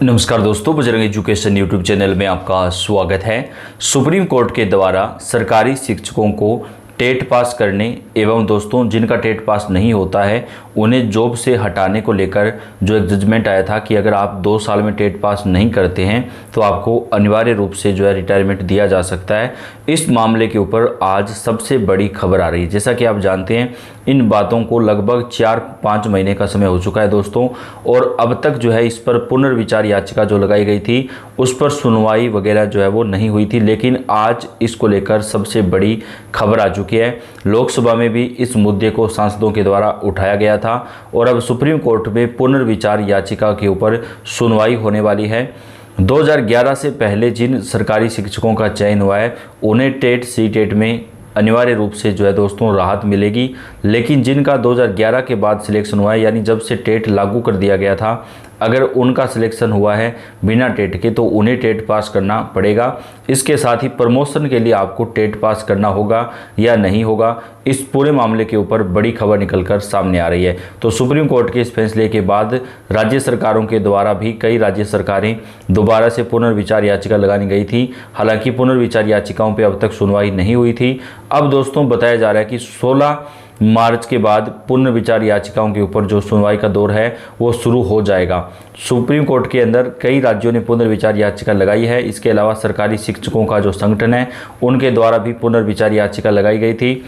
नमस्कार दोस्तों, Bajrang education YouTube channel में आपका स्वागत है। सुप्रीम कोर्ट के द्वारा सरकारी शिक्षकों को टेट पास करने एवं दोस्तों जिनका टेट पास नहीं होता है उन्हें जॉब से हटाने को लेकर जो एक जजमेंट आया था कि अगर आप 2 साल में टेट पास नहीं करते हैं तो आपको अनिवार्य रूप से जो है रिटायरमेंट दिया जा सकता है। इस मामले के ऊपर आज सबसे बड़ी खबर आ रही है। जैसा कि आप जानते हैं इन बातों को लगभग 4-5 महीने का समय हो चुका है दोस्तों, और अब तक जो है इस पर पुनर्विचार याचिका जो लगाई गई थी उस पर सुनवाई वगैरह जो है वो नहीं हुई थी, लेकिन आज इसको लेकर सबसे बड़ी खबर आ चुकी है। लोकसभा में भी इस मुद्दे को सांसदों के द्वारा उठाया गया था और अब सुप्रीम कोर्ट में पुनर्विचार याचिका के ऊपर सुनवाई होने वाली है। 2011 से पहले जिन सरकारी शिक्षकों का चयन हुआ है उन्हें टेट सी टेट में अनिवार्य रूप से जो है दोस्तों राहत मिलेगी, लेकिन जिनका 2011 के बाद सिलेक्शन हुआ है यानी जब से टेट लागू कर दिया गया था, अगर उनका सिलेक्शन हुआ है बिना टेट के तो उन्हें टेट पास करना पड़ेगा। इसके साथ ही प्रमोशन के लिए आपको टेट पास करना होगा या नहीं होगा, इस पूरे मामले के ऊपर बड़ी खबर निकलकर सामने आ रही है। तो सुप्रीम कोर्ट के इस फैसले के बाद राज्य सरकारों के द्वारा भी कई राज्य सरकारें दोबारा से पुनर्विचार याचिका लगानी गई थी। हालांकि पुनर्विचार याचिकाओं पर अब तक सुनवाई नहीं हुई थी। अब दोस्तों बताया जा रहा है कि 16 मार्च के बाद पुनर्विचार याचिकाओं के ऊपर जो सुनवाई का दौर है वो शुरू हो जाएगा। सुप्रीम कोर्ट के अंदर कई राज्यों ने पुनर्विचार याचिका लगाई है। इसके अलावा सरकारी शिक्षकों का जो संगठन है उनके द्वारा भी पुनर्विचार याचिका लगाई गई थी।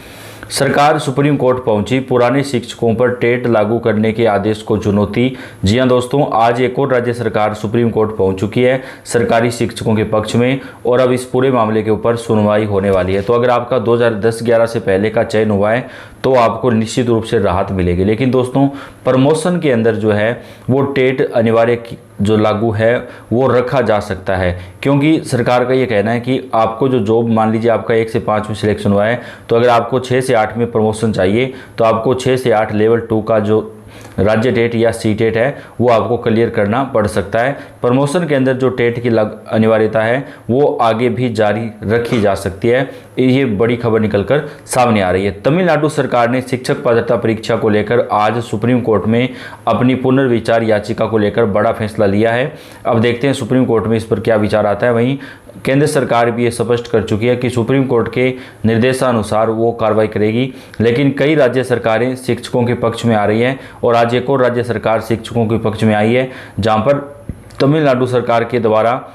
सरकार सुप्रीम कोर्ट पहुंची पुराने शिक्षकों पर टेट लागू करने के आदेश को चुनौती। जी हां दोस्तों, आज एक और राज्य सरकार सुप्रीम कोर्ट पहुंच चुकी है सरकारी शिक्षकों के पक्ष में और अब इस पूरे मामले के ऊपर सुनवाई होने वाली है। तो अगर आपका 2010-11 से पहले का चयन हुआ है तो आपको निश्चित रूप से राहत मिलेगी, लेकिन दोस्तों प्रमोशन के अंदर जो है वो टेट अनिवार्य जो लागू है वो रखा जा सकता है, क्योंकि सरकार का ये कहना है कि आपको जो जॉब, मान लीजिए आपका 1 से 5 में सिलेक्शन हुआ है तो अगर आपको 6 से 8 में प्रमोशन चाहिए तो आपको 6 से 8 लेवल 2 का जो राज्य टेट या सी टेट है वो आपको क्लियर करना पड़ सकता है। प्रमोशन के अंदर जो टेट की अनिवार्यता है वो आगे भी जारी रखी जा सकती है। ये बड़ी खबर निकलकर सामने आ रही है। तमिलनाडु सरकार ने शिक्षक पात्रता परीक्षा को लेकर आज सुप्रीम कोर्ट में अपनी पुनर्विचार याचिका को लेकर बड़ा फैसला लिया है। अब देखते हैं सुप्रीम कोर्ट में इस पर क्या विचार आता है। वहीं केंद्र सरकार भी ये स्पष्ट कर चुकी है कि सुप्रीम कोर्ट के निर्देशानुसार वो कार्रवाई करेगी, लेकिन कई राज्य सरकारें शिक्षकों के पक्ष में आ रही हैं और आज एक और राज्य सरकार शिक्षकों के पक्ष में आई है, जहां पर तमिलनाडु सरकार के द्वारा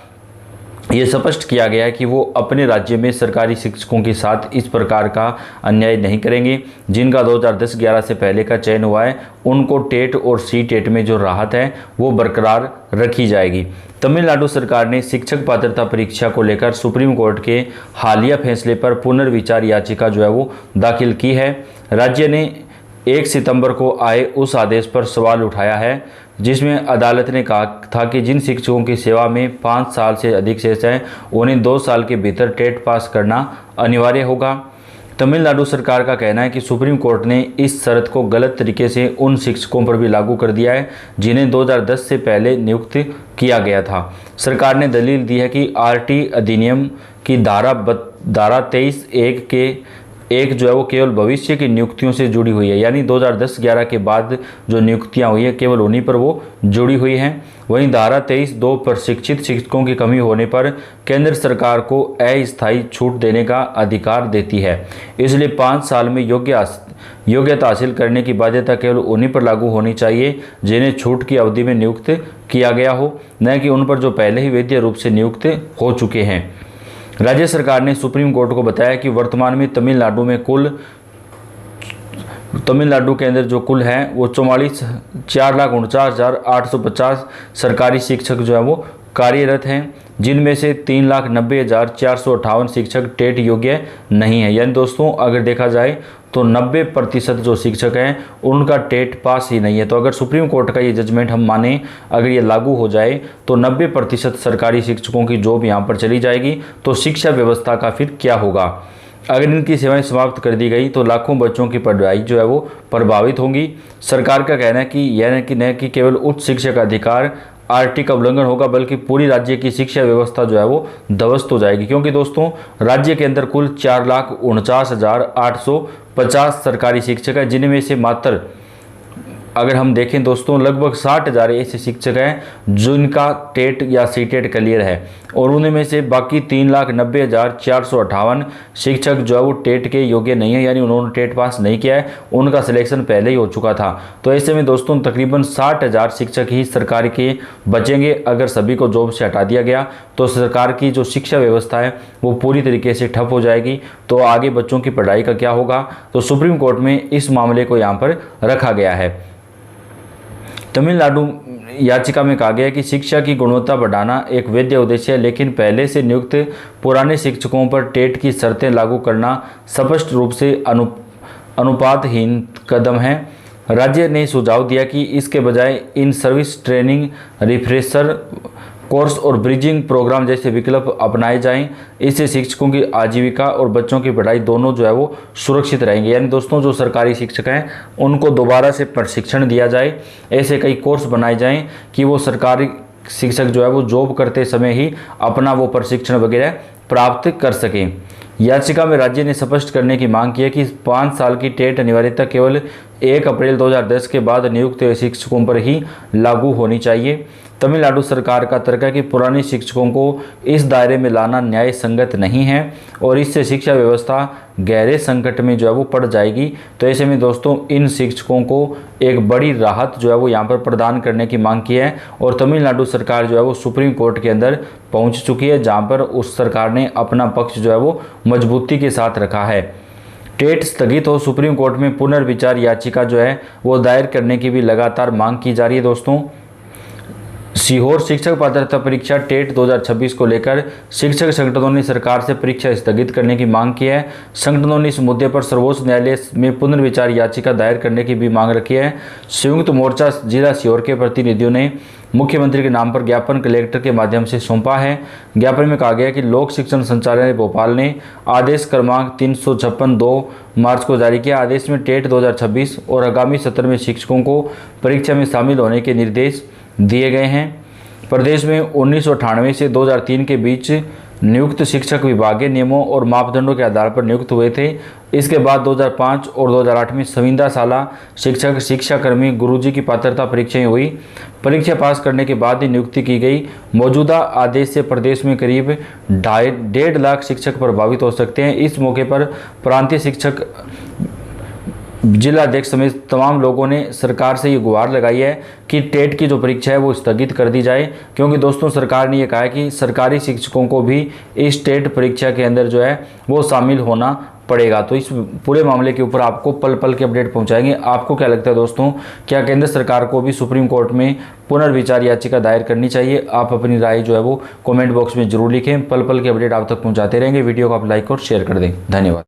ये स्पष्ट किया गया है कि वो अपने राज्य में सरकारी शिक्षकों के साथ इस प्रकार का अन्याय नहीं करेंगे। जिनका 2010-11 से पहले का चयन हुआ है उनको टेट और सी टेट में जो राहत है वो बरकरार रखी जाएगी। तमिलनाडु सरकार ने शिक्षक पात्रता परीक्षा को लेकर सुप्रीम कोर्ट के हालिया फैसले पर पुनर्विचार याचिका जो है वो दाखिल की है। राज्य ने 1 सितंबर को आए उस आदेश पर सवाल उठाया है जिसमें अदालत ने कहा था कि जिन शिक्षकों की सेवा में 5 साल से अधिक शेष है उन्हें 2 साल के भीतर टेट पास करना अनिवार्य होगा। तमिलनाडु सरकार का कहना है कि सुप्रीम कोर्ट ने इस शर्त को गलत तरीके से उन शिक्षकों पर भी लागू कर दिया है जिन्हें 2010 से पहले नियुक्त किया गया था। सरकार ने दलील दी है कि आरटी अधिनियम की धारा 23(1) के एक जो है वो केवल भविष्य की नियुक्तियों से जुड़ी हुई है, यानी 2010-11 के बाद जो नियुक्तियां हुई है केवल उन्हीं पर वो जुड़ी हुई हैं। वहीं धारा 23(2) प्रशिक्षित शिक्षकों की कमी होने पर केंद्र सरकार को अस्थायी छूट देने का अधिकार देती है, इसलिए 5 साल में योग्यता हासिल करने की बाध्यता केवल उन्हीं पर लागू होनी चाहिए जिन्हें छूट की अवधि में नियुक्त किया गया हो, न कि उन पर जो पहले ही वैध रूप से नियुक्त हो चुके हैं। राज्य सरकार ने सुप्रीम कोर्ट को बताया कि वर्तमान में तमिलनाडु के अंदर जो कुल है वो 4,49,850 सरकारी शिक्षक जो है वो कार्यरत हैं, जिनमें से 3,90,458 शिक्षक टेट योग्य नहीं है। यानी दोस्तों अगर देखा जाए तो 90% जो शिक्षक हैं उनका टेट पास ही नहीं है। तो अगर सुप्रीम कोर्ट का ये जजमेंट हम माने, अगर ये लागू हो जाए तो 90% सरकारी शिक्षकों की जॉब यहाँ पर चली जाएगी। तो शिक्षा व्यवस्था का फिर क्या होगा? अगर इनकी सेवाएं समाप्त कर दी गई तो लाखों बच्चों की पढ़ाई जो है वो प्रभावित होंगी। सरकार का कहना है कि यह न कि केवल उच्च शिक्षा का अधिकार आरटी का उल्लंघन होगा, बल्कि पूरी राज्य की शिक्षा व्यवस्था जो है वो ध्वस्त हो जाएगी, क्योंकि दोस्तों राज्य के अंदर कुल 4,49,850 सरकारी शिक्षक है, जिनमें से मात्र अगर हम देखें दोस्तों, लगभग 60,000 ऐसे शिक्षक हैं जिनका टेट या सीटेट क्लियर है और उन्हीं में से बाकी 3,90,458 शिक्षक जो है वो टेट के योग्य नहीं है, यानी उन्होंने टेट पास नहीं किया है, उनका सिलेक्शन पहले ही हो चुका था। तो ऐसे में दोस्तों तकरीबन 60,000 शिक्षक ही सरकार के बचेंगे। अगर सभी को जॉब से हटा दिया गया तो सरकार की जो शिक्षा व्यवस्था है वो पूरी तरीके से ठप हो जाएगी। तो आगे बच्चों की पढ़ाई का क्या होगा? तो सुप्रीम कोर्ट में इस मामले को यहाँ पर रखा गया है। तमिलनाडु याचिका में कहा गया है कि शिक्षा की गुणवत्ता बढ़ाना एक वैध उद्देश्य है, लेकिन पहले से नियुक्त पुराने शिक्षकों पर टेट की शर्तें लागू करना स्पष्ट रूप से अनुपातहीन कदम है। राज्य ने सुझाव दिया कि इसके बजाय in service training, refresher course और ब्रिजिंग प्रोग्राम जैसे विकल्प अपनाए जाएं। इससे शिक्षकों की आजीविका और बच्चों की पढ़ाई दोनों जो है वो सुरक्षित रहेंगे। यानी दोस्तों जो सरकारी शिक्षक हैं उनको दोबारा से प्रशिक्षण दिया जाए, ऐसे कई कोर्स बनाए जाएं कि वो सरकारी शिक्षक जो है वो जॉब करते समय ही अपना वो प्रशिक्षण वगैरह प्राप्त कर सकें। याचिका में राज्य ने स्पष्ट करने की मांग की है कि 5 साल की टेट अनिवार्यता केवल 1 अप्रैल 2010 के बाद नियुक्त शिक्षकों पर ही लागू होनी चाहिए। तमिलनाडु सरकार का तर्क है कि पुराने शिक्षकों को इस दायरे में लाना न्याय संगत नहीं है और इससे शिक्षा व्यवस्था गहरे संकट में जो है वो पड़ जाएगी। तो ऐसे में दोस्तों इन शिक्षकों को एक बड़ी राहत जो है वो यहाँ पर प्रदान करने की मांग की है और तमिलनाडु सरकार जो है वो सुप्रीम कोर्ट के अंदर पहुँच चुकी है, जहाँ पर उस सरकार ने अपना पक्ष जो है वो मजबूती के साथ रखा है। टेट स्थगित हो, सुप्रीम कोर्ट में पुनर्विचार याचिका जो है वो दायर करने की भी लगातार मांग की जा रही है। दोस्तों सीहोर शिक्षक पात्रता परीक्षा टेट 2026 को लेकर शिक्षक संगठनों ने सरकार से परीक्षा स्थगित करने की मांग की है। संगठनों ने इस मुद्दे पर सर्वोच्च न्यायालय में पुनर्विचार याचिका दायर करने की भी मांग रखी है। संयुक्त मोर्चा जिला सीहोर के प्रतिनिधियों ने मुख्यमंत्री के नाम पर ज्ञापन कलेक्टर के माध्यम से सौंपा है। ज्ञापन में कहा गया है कि लोक शिक्षण संचालनालय भोपाल ने आदेश क्रमांक 356 2 मार्च को जारी किया। आदेश में टेट 2026 और आगामी सत्र में शिक्षकों को परीक्षा में शामिल होने के निर्देश दिए गए हैं। प्रदेश में 1998 से 2003 के बीच नियुक्त शिक्षक विभागीय नियमों और मापदंडों के आधार पर नियुक्त हुए थे। इसके बाद 2005 और 2008 में संविदा शाला शिक्षक, शिक्षाकर्मी, गुरुजी की पात्रता परीक्षाएं हुई। परीक्षा पास करने के बाद ही नियुक्ति की गई। मौजूदा आदेश से प्रदेश में करीब 1.5 लाख शिक्षक प्रभावित हो सकते हैं। इस मौके पर प्रांतीय शिक्षक जिला अध्यक्ष समेत तमाम लोगों ने सरकार से ये गुहार लगाई है कि टेट की जो परीक्षा है वो स्थगित कर दी जाए, क्योंकि दोस्तों सरकार ने ये कहा है कि सरकारी शिक्षकों को भी इस टेट परीक्षा के अंदर जो है वो शामिल होना पड़ेगा। तो इस पूरे मामले के ऊपर आपको पल पल के अपडेट पहुंचाएंगे। आपको क्या लगता है दोस्तों, क्या केंद्र सरकार को भी सुप्रीम कोर्ट में पुनर्विचार याचिका दायर करनी चाहिए? आप अपनी राय जो है वो कमेंट बॉक्स में जरूर लिखें। पल पल के अपडेट आप तक पहुंचाते रहेंगे। वीडियो को आप लाइक और शेयर कर दें। धन्यवाद।